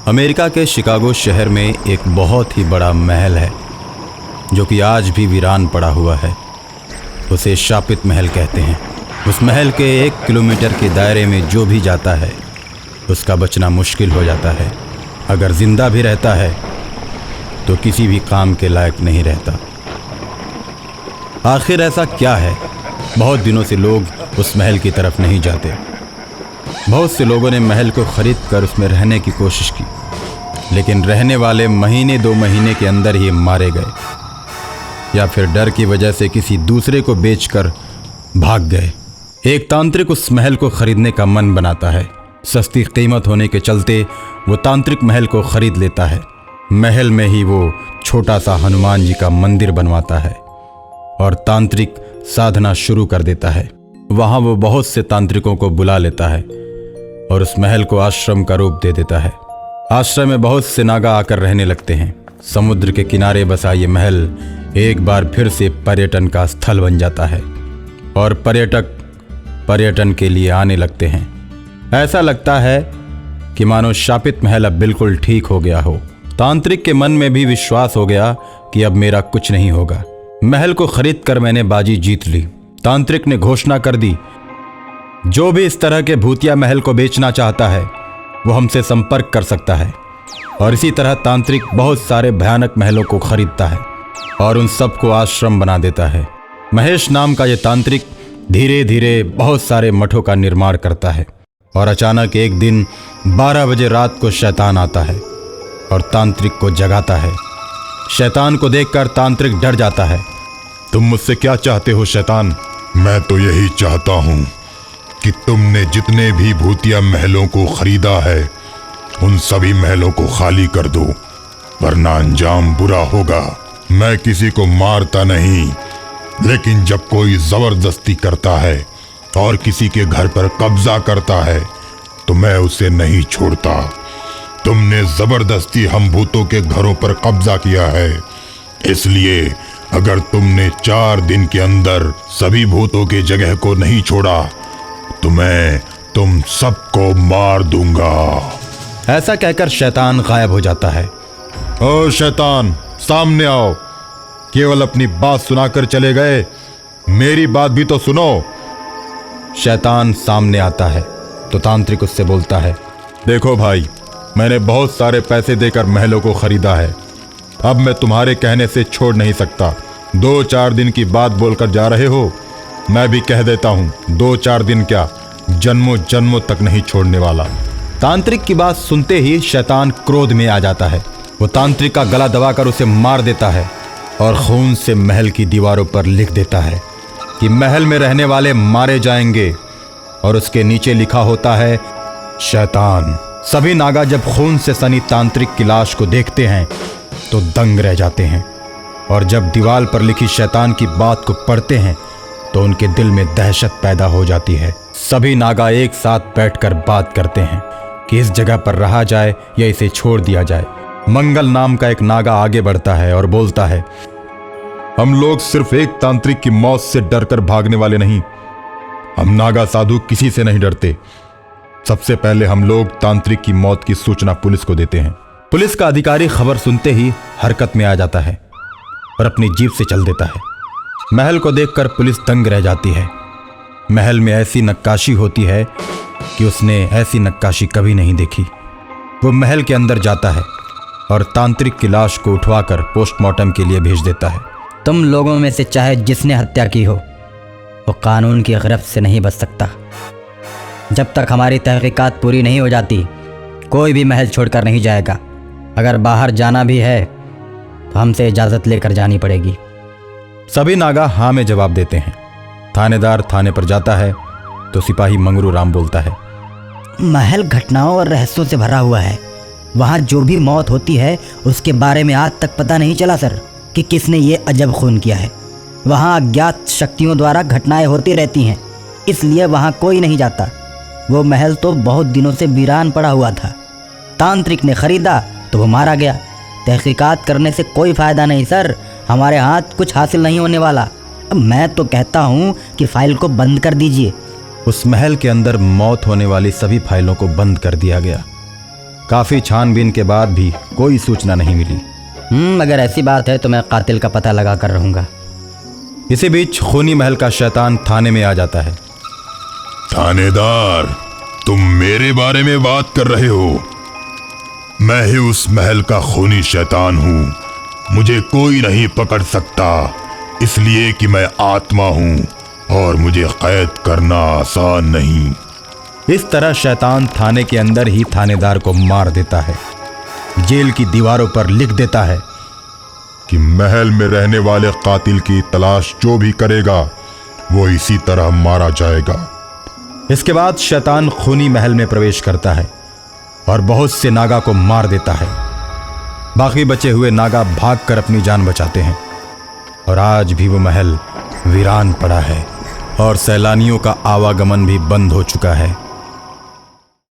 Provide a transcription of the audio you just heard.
America के Chicago शहर में एक बहुत ही बड़ा महल है जो कि आज भी वीरान पड़ा हुआ है। उसे शापित महल कहते हैं। उस महल के 1 किलोमीटर के दायरे में जो भी जाता है उसका बचना मुश्किल हो जाता है। अगर जिंदा भी रहता है तो किसी भी काम के लायक नहीं रहता। आखिर ऐसा क्या है? बहुत दिनों से लोग उस महल की तरफ नहीं जाते। बहुत से लोगों ने महल को खरीद कर उसमें रहने की कोशिश की, लेकिन रहने वाले महीने 2 महीने के अंदर ही मारे गए या फिर डर की वजह से किसी दूसरे को बेचकर भाग गए। एक तांत्रिक उस महल को खरीदने का मन बनाता है। सस्ती कीमत होने के चलते वो तांत्रिक महल को खरीद लेता है। महल में ही वो छोटा सा हनुमान जी का मंदिर बनवाता है और तांत्रिक साधना शुरू कर देता है। वहाँ वो बहुत से तांत्रिकों को बुला लेता है और उस महल को आश्रम का रूप दे देता है। आश्रम में बहुत से नागा आकर रहने लगते हैं। समुद्र के किनारे बसा ये महल एक बार फिर से पर्यटन का स्थल बन जाता है और पर्यटक पर्यटन के लिए आने लगते हैं। ऐसा लगता है कि मानो शापित महल अब बिल्कुल ठीक हो गया हो। तांत्रिक के मन में भी विश्वास हो गया कि अब मेरा कुछ नहीं होगा। महल को खरीद कर मैंने बाजी जीत ली। तांत्रिक ने घोषणा कर दी, जो भी इस तरह के भूतिया महल को बेचना चाहता है वो हमसे संपर्क कर सकता है। और इसी तरह तांत्रिक बहुत सारे भयानक महलों को खरीदता है और उन सबको आश्रम बना देता है। महेश नाम का ये तांत्रिक धीरे धीरे बहुत सारे मठों का निर्माण करता है और अचानक एक दिन 12 बजे रात को शैतान आता है और तांत्रिक को जगाता है। शैतान को देखकर तांत्रिक डर जाता है। तुम मुझसे क्या चाहते हो शैतान? मैं तो यही चाहता हूँ कि तुमने जितने भी भूतिया महलों को खरीदा है उन सभी महलों को खाली कर दो, वरना अंजाम बुरा होगा। मैं किसी को मारता नहीं, लेकिन जब कोई जबरदस्ती करता है और किसी के घर पर कब्जा करता है तो मैं उसे नहीं छोड़ता। तुमने जबरदस्ती हम भूतों के घरों पर कब्जा किया है, इसलिए अगर तुमने 4 दिन के अंदर सभी भूतों के जगह को नहीं छोड़ा तो मैं तुम सबको मार दूंगा। ऐसा कहकर शैतान गायब हो जाता है। ओ शैतान, सामने आओ। केवल अपनी बात सुनाकर चले गए, मेरी बात भी तो सुनो। शैतान सामने आता है तो तांत्रिक उससे बोलता है, देखो भाई, मैंने बहुत सारे पैसे देकर महलों को खरीदा है। अब मैं तुम्हारे कहने से छोड़ नहीं सकता। 2-4 दिन की बात बोलकर जा रहे हो। मैं भी कह देता हूँ, 2-4 दिन क्या, जन्मों जन्मों तक नहीं छोड़ने वाला। तांत्रिक की बात सुनते ही शैतान क्रोध में आ जाता है। वो तांत्रिक का गला दबाकर उसे मार देता है और खून से महल की दीवारों पर लिख देता है कि महल में रहने वाले मारे जाएंगे और उसके नीचे लिखा होता है शैतान। सभी नागा जब खून से सनी तांत्रिक की लाश को देखते हैं तो दंग रह जाते हैं और जब दीवार पर लिखी शैतान की बात को पढ़ते हैं तो उनके दिल में दहशत पैदा हो जाती है। सभी नागा एक साथ बैठकर बात करते हैं कि इस जगह पर रहा जाए या इसे छोड़ दिया जाए। मंगल नाम का एक नागा आगे बढ़ता है और बोलता है, हम लोग सिर्फ एक तांत्रिक की मौत से डरकर भागने वाले नहीं। हम नागा साधु किसी से नहीं डरते। सबसे पहले हम लोग तांत्रिक की मौत की सूचना पुलिस को देते हैं। पुलिस का अधिकारी खबर सुनते ही हरकत में आ जाता है और अपनी जीप से चल देता है। महल को देखकर पुलिस दंग रह जाती है। महल में ऐसी नक्काशी होती है कि उसने ऐसी नक्काशी कभी नहीं देखी। वो महल के अंदर जाता है और तांत्रिक की लाश को उठवाकर पोस्टमार्टम के लिए भेज देता है। तुम लोगों में से चाहे जिसने हत्या की हो वो कानून की गिरफ्त से नहीं बच सकता। जब तक हमारी तहकीकात पूरी नहीं हो जाती कोई भी महल छोड़कर नहीं जाएगा। अगर बाहर जाना भी है तो हमसे इजाज़त लेकर जानी पड़ेगी। सभी नागा हाँ में जवाब देते हैं। थानेदार थाने पर जाता है तो सिपाही मंगरू राम बोलता है, महल घटनाओं और रहस्यों से भरा हुआ है। वहाँ जो भी मौत होती है उसके बारे में आज तक पता नहीं चला सर कि किसने ये अजब खून किया है। वहाँ अज्ञात शक्तियों द्वारा घटनाएं होती रहती हैं, इसलिए वहाँ कोई नहीं जाता। वो महल तो बहुत दिनों से वीरान पड़ा हुआ था। तांत्रिक ने खरीदा तो वो मारा गया। तहकीकात करने से कोई फ़ायदा नहीं सर, हमारे हाथ कुछ हासिल नहीं होने वाला। अब मैं तो कहता हूँ कि फाइल को बंद कर दीजिए। उस महल के अंदर मौत होने वाली सभी फाइलों को बंद कर दिया गया काफ़ी छानबीन के बाद भी कोई सूचना नहीं मिली। अगर ऐसी बात है तो मैं कातिल का पता लगा कर रहूँगा। इसी बीच खूनी महल का शैतान थाने में आ जाता है। थानेदार, तुम मेरे बारे में बात कर रहे हो? मैं ही उस महल का खूनी शैतान हूँ। मुझे कोई नहीं पकड़ सकता, इसलिए कि मैं आत्मा हूँ और मुझे कैद करना आसान नहीं। इस तरह शैतान थाने के अंदर ही थानेदार को मार देता है। जेल की दीवारों पर लिख देता है कि महल में रहने वाले कातिल की तलाश जो भी करेगा वो इसी तरह मारा जाएगा। इसके बाद शैतान खूनी महल में प्रवेश करता है और बहुत से नागा को मार देता है। बाकी बचे हुए नागा भागकर अपनी जान बचाते हैं और आज भी वो महल वीरान पड़ा है और सैलानियों का आवागमन भी बंद हो चुका है।